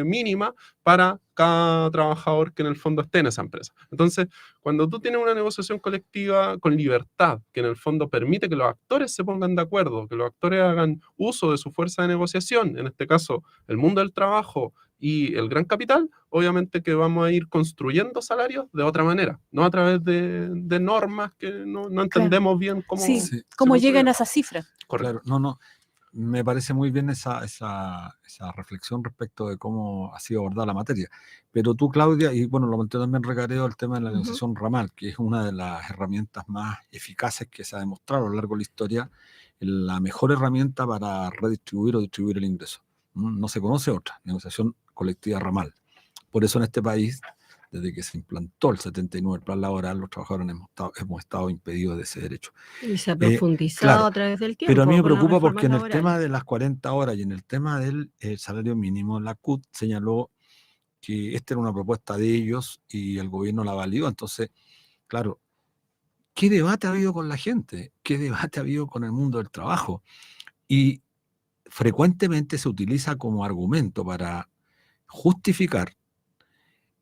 mínima para cada trabajador que en el fondo esté en esa empresa. Entonces, cuando tú tienes una negociación colectiva con libertad, que en el fondo permite que los actores se pongan de acuerdo, que los actores hagan uso de su fuerza de negociación, en este caso el mundo del trabajo y el gran capital, obviamente que vamos a ir construyendo salarios de otra manera, no a través de normas que no entendemos bien cómo Sí, se ¿cómo llegan construyeron. a esa cifra? Correcto. Claro, no, me parece muy bien esa reflexión respecto de cómo ha sido abordada la materia. Pero tú, Claudia, y bueno, lo planteó también Recareo, el tema de la negociación ramal, que es una de las herramientas más eficaces que se ha demostrado a lo largo de la historia, la mejor herramienta para redistribuir o distribuir el ingreso. No se conoce otra, negociación colectiva ramal. Por eso en este país, desde que se implantó el 79, el plan laboral, los trabajadores hemos estado impedidos de ese derecho. Y se ha Claro, profundizado a través del pero a mí me tiempo con las preocupa reformas porque en el laborales. tema de las 40 horas y en el tema del salario mínimo, la CUT señaló que esta era una propuesta de ellos y el gobierno la validó. Entonces, claro, ¿qué debate ha habido con la gente? ¿Qué debate ha habido con el mundo del trabajo? Y frecuentemente se utiliza como argumento para justificar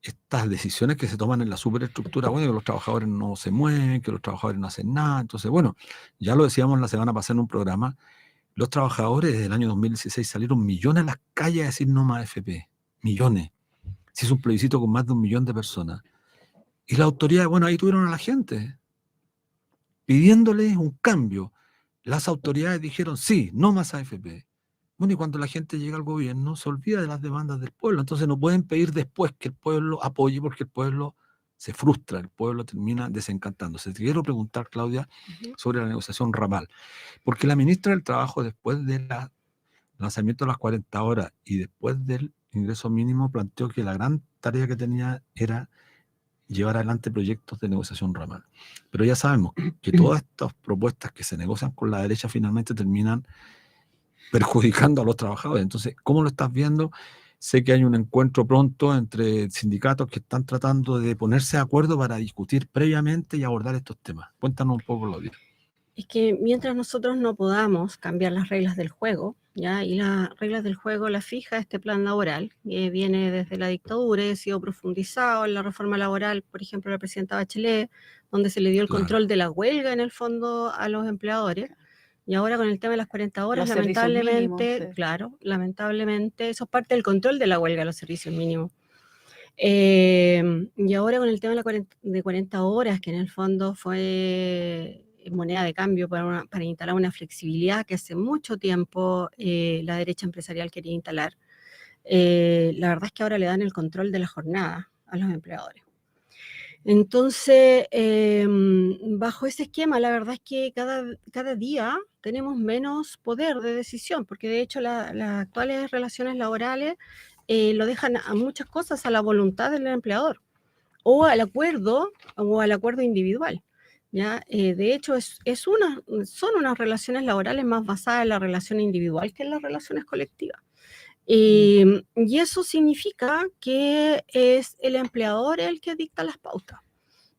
estas decisiones que se toman en la superestructura, bueno, que los trabajadores no se mueven, que los trabajadores no hacen nada. Entonces, bueno, ya lo decíamos la semana pasada en un programa, los trabajadores desde el año 2016 salieron millones a las calles a decir no más AFP, millones. Se hizo un plebiscito con más de 1 millón de personas. Y las autoridades, bueno, ahí tuvieron a la gente pidiéndoles un cambio. Las autoridades dijeron sí, no más AFP. Bueno, y cuando la gente llega al gobierno se olvida de las demandas del pueblo. Entonces no pueden pedir después que el pueblo apoye porque el pueblo se frustra, el pueblo termina desencantándose. Te quiero preguntar, Claudia, sobre la negociación ramal. Porque la ministra del Trabajo, después del lanzamiento de las 40 horas y después del ingreso mínimo, planteó que la gran tarea que tenía era llevar adelante proyectos de negociación ramal. Pero ya sabemos que todas estas propuestas que se negocian con la derecha finalmente terminan perjudicando a los trabajadores. Entonces, ¿cómo lo estás viendo? Sé que hay un encuentro pronto entre sindicatos que están tratando de ponerse de acuerdo para discutir previamente y abordar estos temas. Cuéntanos un poco, Claudia. Es que mientras nosotros no podamos cambiar las reglas del juego, ¿ya? Y las reglas del juego las fija este plan laboral, que viene desde la dictadura y ha sido profundizado en la reforma laboral, por ejemplo, la presidenta Bachelet, donde se le dio el control de la huelga en el fondo a los empleadores. Y ahora con el tema de las 40 horas, Los servicios lamentablemente, mínimos, sí. claro, lamentablemente eso es parte del control de la huelga, los servicios mínimos. Y ahora con el tema de 40 horas, que en el fondo fue moneda de cambio para instalar una flexibilidad que hace mucho tiempo la derecha empresarial quería instalar, la verdad es que ahora le dan el control de la jornada a los empleadores. Entonces, bajo ese esquema, la verdad es que cada día tenemos menos poder de decisión, porque de hecho las actuales relaciones laborales lo dejan a muchas cosas a la voluntad del empleador o al acuerdo individual. ¿Ya? De hecho, son unas relaciones laborales más basadas en la relación individual que en las relaciones colectivas. Y eso significa que es el empleador el que dicta las pautas.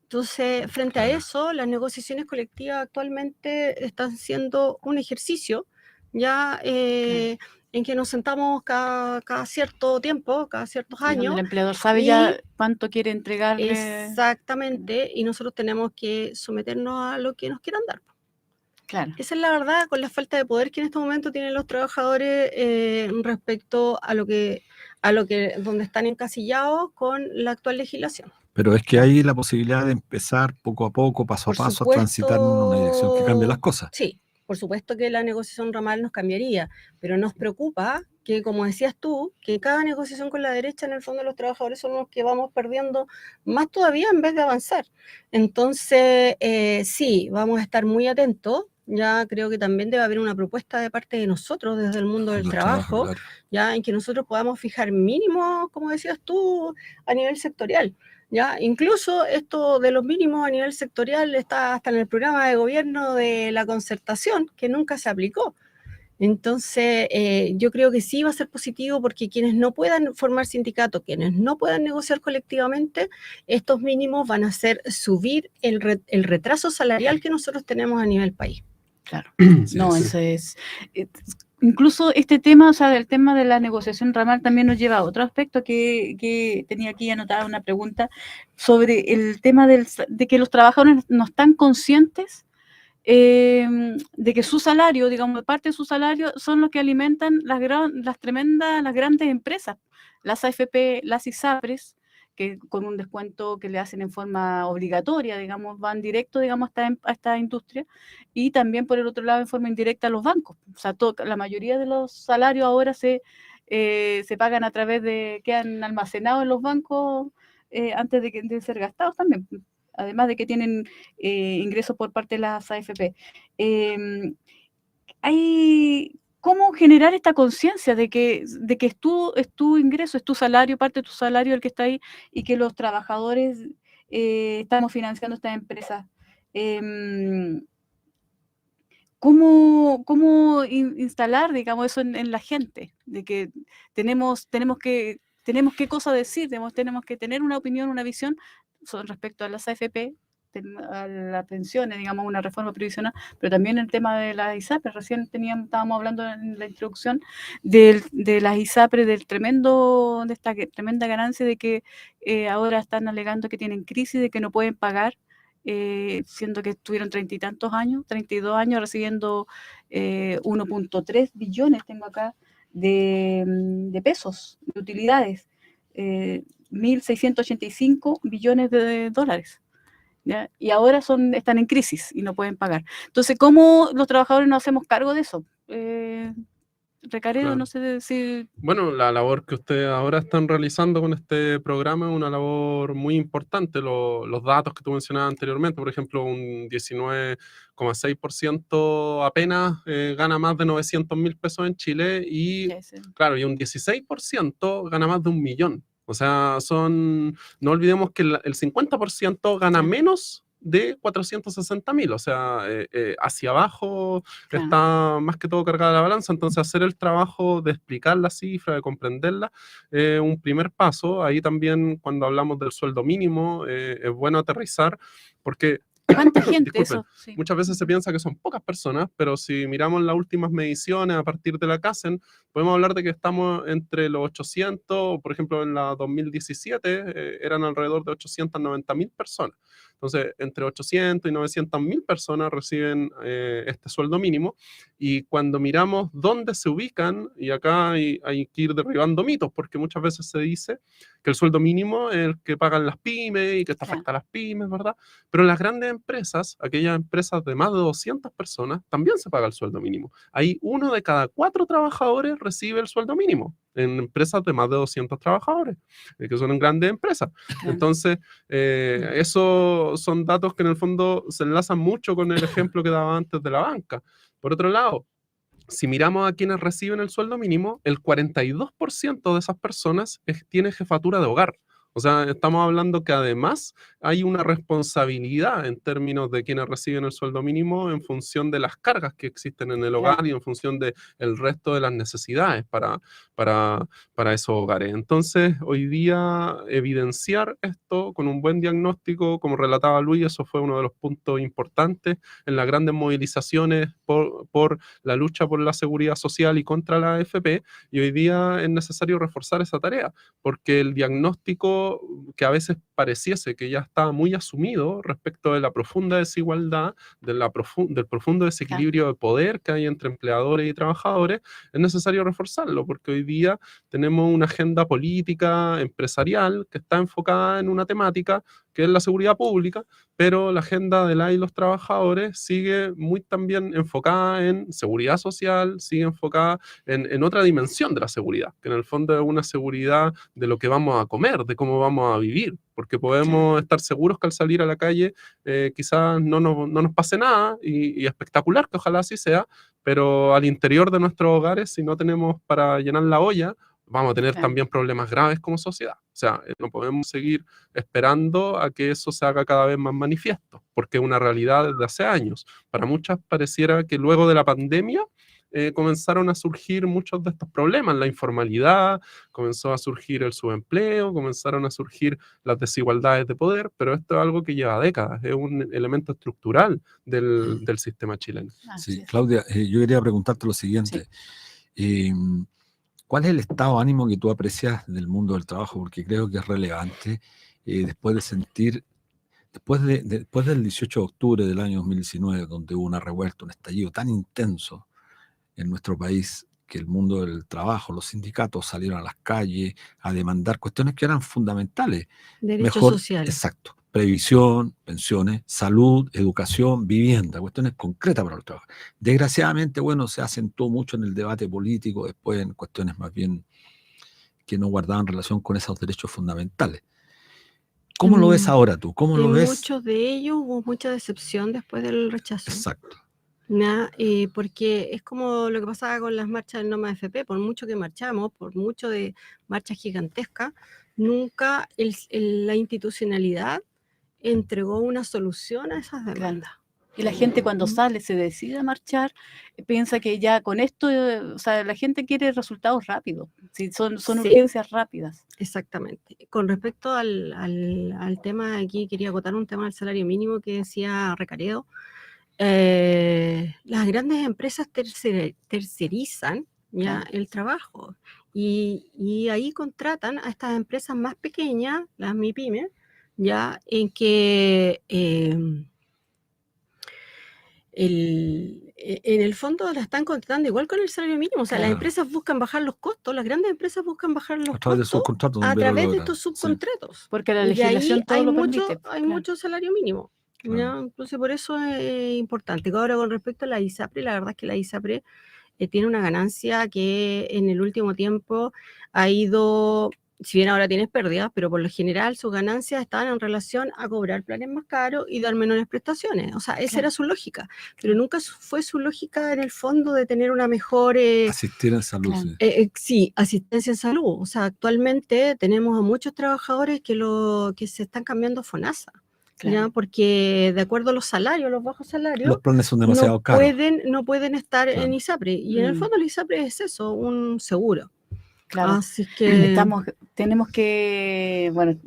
Entonces, frente a eso, las negociaciones colectivas actualmente están siendo un ejercicio ya en que nos sentamos cada cierto tiempo, cada ciertos años. El empleador sabe ya cuánto quiere entregarle. Exactamente, y nosotros tenemos que someternos a lo que nos quieran dar. Claro. Esa es la verdad, con la falta de poder que en este momento tienen los trabajadores respecto a lo que donde están encasillados con la actual legislación. Pero es que hay la posibilidad de empezar poco a poco, paso a paso, a transitar en una dirección que cambie las cosas. Sí, por supuesto que la negociación ramal nos cambiaría, pero nos preocupa que, como decías tú, que cada negociación con la derecha, en el fondo los trabajadores son los que vamos perdiendo más todavía en vez de avanzar. Entonces, sí, vamos a estar muy atentos. Ya creo que también debe haber una propuesta de parte de nosotros desde el mundo del trabajo, claro, ya en que nosotros podamos fijar mínimos, como decías tú, a nivel sectorial. ¿Ya? Incluso esto de los mínimos a nivel sectorial está hasta en el programa de gobierno de la concertación, que nunca se aplicó. Entonces, yo creo que sí va a ser positivo porque quienes no puedan formar sindicatos, quienes no puedan negociar colectivamente, estos mínimos van a hacer subir el retraso salarial que nosotros tenemos a nivel país. Claro, sí, no, eso es... Incluso este tema, o sea, el tema de la negociación ramal también nos lleva a otro aspecto que tenía aquí anotada una pregunta sobre el tema de que los trabajadores no están conscientes de que su salario, digamos, parte de su salario son los que alimentan las grandes empresas, las AFP, las ISAPRES, que con un descuento que le hacen en forma obligatoria, digamos, van directo, digamos, a esta industria, y también por el otro lado en forma indirecta a los bancos. O sea, la mayoría de los salarios ahora se pagan a través quedan almacenados en los bancos antes de ser gastados también, además de que tienen ingresos por parte de las AFP. ¿cómo generar esta conciencia de que es tu ingreso, es tu salario, parte de tu salario el que está ahí, y que los trabajadores estamos financiando estas empresas? Em, ¿Cómo instalar, digamos, eso en la gente? De que tenemos qué cosa decir, tenemos que tener una opinión, una visión respecto a las AFP, a las pensiones, digamos, una reforma previsional, pero también el tema de las ISAPRES. Recién estábamos hablando en la introducción de las ISAPRES, de esta tremenda ganancia de que ahora están alegando que tienen crisis, de que no pueden pagar, siendo que estuvieron 30 y tantos años, 32 años recibiendo 1.3 billones, tengo acá, de pesos, de utilidades, 1.685 billones de dólares. ¿Ya? Y ahora están en crisis y no pueden pagar. Entonces, ¿cómo los trabajadores nos hacemos cargo de eso? Recaredo, Claro. no sé si... Bueno, la labor que ustedes ahora están realizando con este programa es una labor muy importante. Los datos que tú mencionabas anteriormente, por ejemplo, un 19,6% apenas gana más de 900.000 pesos en Chile y, claro, y un 16% gana más de 1 millón. O sea, no olvidemos que el 50% gana menos de 460.000, o sea, hacia abajo está más que todo cargada la balanza. Entonces hacer el trabajo de explicar la cifra, de comprenderla, un primer paso. Ahí también cuando hablamos del sueldo mínimo, es bueno aterrizar, porque ¿cuánta gente? disculpen, Eso, sí. muchas veces se piensa que son pocas personas, pero si miramos las últimas mediciones a partir de la CACEN, podemos hablar de que estamos entre los 800, por ejemplo, en la 2017 eran alrededor de 890.000 personas. Entonces, entre 800 y 900.000 personas reciben este sueldo mínimo, y cuando miramos dónde se ubican, y acá hay que ir derribando mitos, porque muchas veces se dice que el sueldo mínimo es el que pagan las pymes y que esto afecta a las pymes, ¿verdad? Pero en las grandes empresas, aquellas empresas de más de 200 personas, también se paga el sueldo mínimo. Ahí 1 de cada 4 trabajadores recibe el sueldo mínimo en empresas de más de 200 trabajadores, que son en grandes empresas. Entonces, esos son datos que en el fondo se enlazan mucho con el ejemplo que daba antes de la banca. Por otro lado, si miramos a quienes reciben el sueldo mínimo, el 42% de esas personas tiene jefatura de hogar. O sea, estamos hablando que además hay una responsabilidad en términos de quienes reciben el sueldo mínimo en función de las cargas que existen en el hogar y en función del resto de las necesidades para esos hogares. Entonces, hoy día evidenciar esto con un buen diagnóstico, como relataba Luis, eso fue uno de los puntos importantes en las grandes movilizaciones por la lucha por la seguridad social y contra la AFP, y hoy día es necesario reforzar esa tarea, porque el diagnóstico que a veces pareciese que ya está muy asumido respecto de la profunda desigualdad, del profundo desequilibrio de poder que hay entre empleadores y trabajadores, es necesario reforzarlo, porque hoy día tenemos una agenda política, empresarial, que está enfocada en una temática que es la seguridad pública, pero la agenda de los trabajadores sigue muy también enfocada en seguridad social, sigue enfocada en otra dimensión de la seguridad, que en el fondo es una seguridad de lo que vamos a comer, de cómo vamos a vivir, porque podemos estar seguros que al salir a la calle quizás no nos pase nada, y espectacular que ojalá así sea, pero al interior de nuestros hogares, si no tenemos para llenar la olla, vamos a tener también problemas graves como sociedad. O sea, no podemos seguir esperando a que eso se haga cada vez más manifiesto, porque es una realidad desde hace años. Para muchas pareciera que luego de la pandemia comenzaron a surgir muchos de estos problemas, la informalidad, comenzó a surgir el subempleo, comenzaron a surgir las desigualdades de poder, pero esto es algo que lleva décadas, es un elemento estructural del sistema chileno. Sí, Claudia, yo quería preguntarte lo siguiente. ¿Cuál es el estado de ánimo que tú aprecias del mundo del trabajo? Porque creo que es relevante después del 18 de octubre del año 2019, donde hubo una revuelta, un estallido tan intenso en nuestro país, que el mundo del trabajo, los sindicatos salieron a las calles a demandar cuestiones que eran fundamentales. Derechos sociales. Exacto. Previsión, pensiones, salud, educación, vivienda, cuestiones concretas para los trabajadores. Desgraciadamente, bueno, se acentuó mucho en el debate político, después en cuestiones más bien que no guardaban relación con esos derechos fundamentales. ¿Cómo lo ves ahora tú? ¿Cómo lo ves? Muchos de ellos hubo mucha decepción después del rechazo. Exacto. ¿ya? Porque es como lo que pasaba con las marchas del Noma FP, por mucho que marchamos, por mucho de marchas gigantescas, nunca la institucionalidad entregó una solución a esas demandas. Y la gente cuando sale, se decide a marchar, piensa que ya con esto, o sea, la gente quiere resultados rápidos, sí, son Sí. urgencias rápidas. Exactamente. Con respecto al tema, aquí quería acotar un tema del salario mínimo que decía Recaredo. Las grandes empresas tercerizan ya Claro. el trabajo y ahí contratan a estas empresas más pequeñas, las MIPYME, ya en que en el fondo la están contratando igual con el salario mínimo, o sea, las Claro. empresas buscan bajar los costos, las grandes empresas buscan bajar los A través de costos subcontratos, a también lo través de logran, estos sí. subcontratos. Porque la Y de legislación ahí todo hay lo mucho, permite. hay Claro. mucho salario mínimo. Claro. ¿Ya? Entonces, por eso es importante. Ahora, con respecto a la ISAPRE, la verdad es que la ISAPRE tiene una ganancia que en el último tiempo ha ido, si bien ahora tienes pérdidas, pero por lo general sus ganancias estaban en relación a cobrar planes más caros y dar menores prestaciones. O sea, esa Claro. era su lógica, pero nunca fue su lógica en el fondo de tener una mejor... Asistir en salud, Claro. sí. sí, asistencia en salud. O sea, actualmente tenemos a muchos trabajadores que se están cambiando a FONASA, Claro. ¿ya? Porque de acuerdo a los salarios, los bajos salarios, Los planes son demasiado caros. no pueden estar Claro. en ISAPRE. Y en el Mm. fondo el ISAPRE es eso, un seguro. Claro. Así que... Tenemos que, bueno,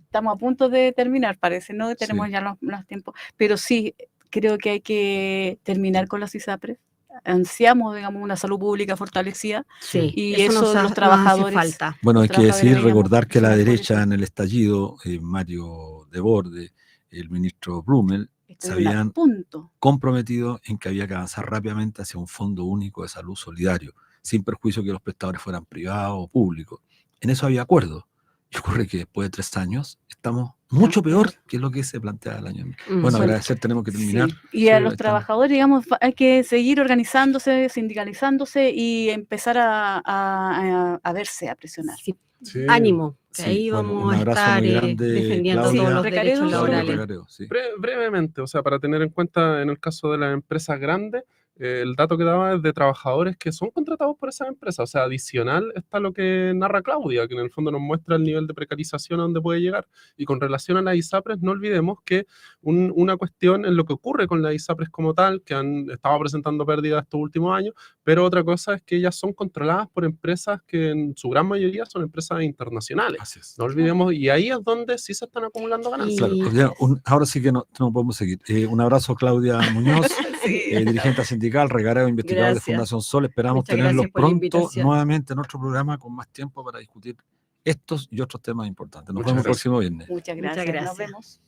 estamos a punto de terminar, parece, ¿no? Tenemos Sí. ya los tiempos, pero sí, creo que hay que terminar con las ISAPRES. Ansiamos, digamos, una salud pública fortalecida Sí, y eso eso nos los hace trabajadores... falta. Bueno, los hay que trabajadores decir, deberíamos recordar que la presionar por derecha eso. en el estallido, Mario Deborde, el ministro Blumel, se Estuvieron a habían punto. comprometido en que había que avanzar rápidamente hacia un fondo único de salud solidario, sin perjuicio que los prestadores fueran privados o públicos. En eso había acuerdo. Y ocurre que después de 3 años estamos mucho peor que lo que se planteaba el año. Bueno, Bueno, agradecer, tenemos que terminar. Sí. Y a los trabajadores, digamos, hay que seguir organizándose, sindicalizándose y empezar a verse, a presionar. Sí. Sí. Ánimo, que Sí, ahí bueno, vamos un a abrazo estar muy grande, defendiendo Claudia. todos los Recaredo, derechos solo- laborales. Recaredo, sí. Brevemente, o sea, para tener en cuenta en el caso de las empresas grandes, el dato que daba es de trabajadores que son contratados por esas empresas. O sea, adicional está lo que narra Claudia, que en el fondo nos muestra el nivel de precarización a donde puede llegar. Y con relación a las ISAPRES, no olvidemos que una cuestión es lo que ocurre con las ISAPRES como tal, que han estado presentando pérdidas estos últimos años, pero otra cosa es que ellas son controladas por empresas que en su gran mayoría son empresas internacionales. Así es. No olvidemos, y ahí es donde sí se están acumulando ganancias. Claro, pues ya, ahora sí que no podemos seguir. Un abrazo, Claudia Muñoz, dirigente sindical, Recaredo, investigador Gracias. de Fundación Sol. Esperamos Muchas tenerlos gracias por la pronto invitación. nuevamente en otro programa con más tiempo para discutir estos y otros temas importantes. Nos Muchas vemos el gracias. próximo viernes. Muchas Muchas gracias. Nos gracias. vemos.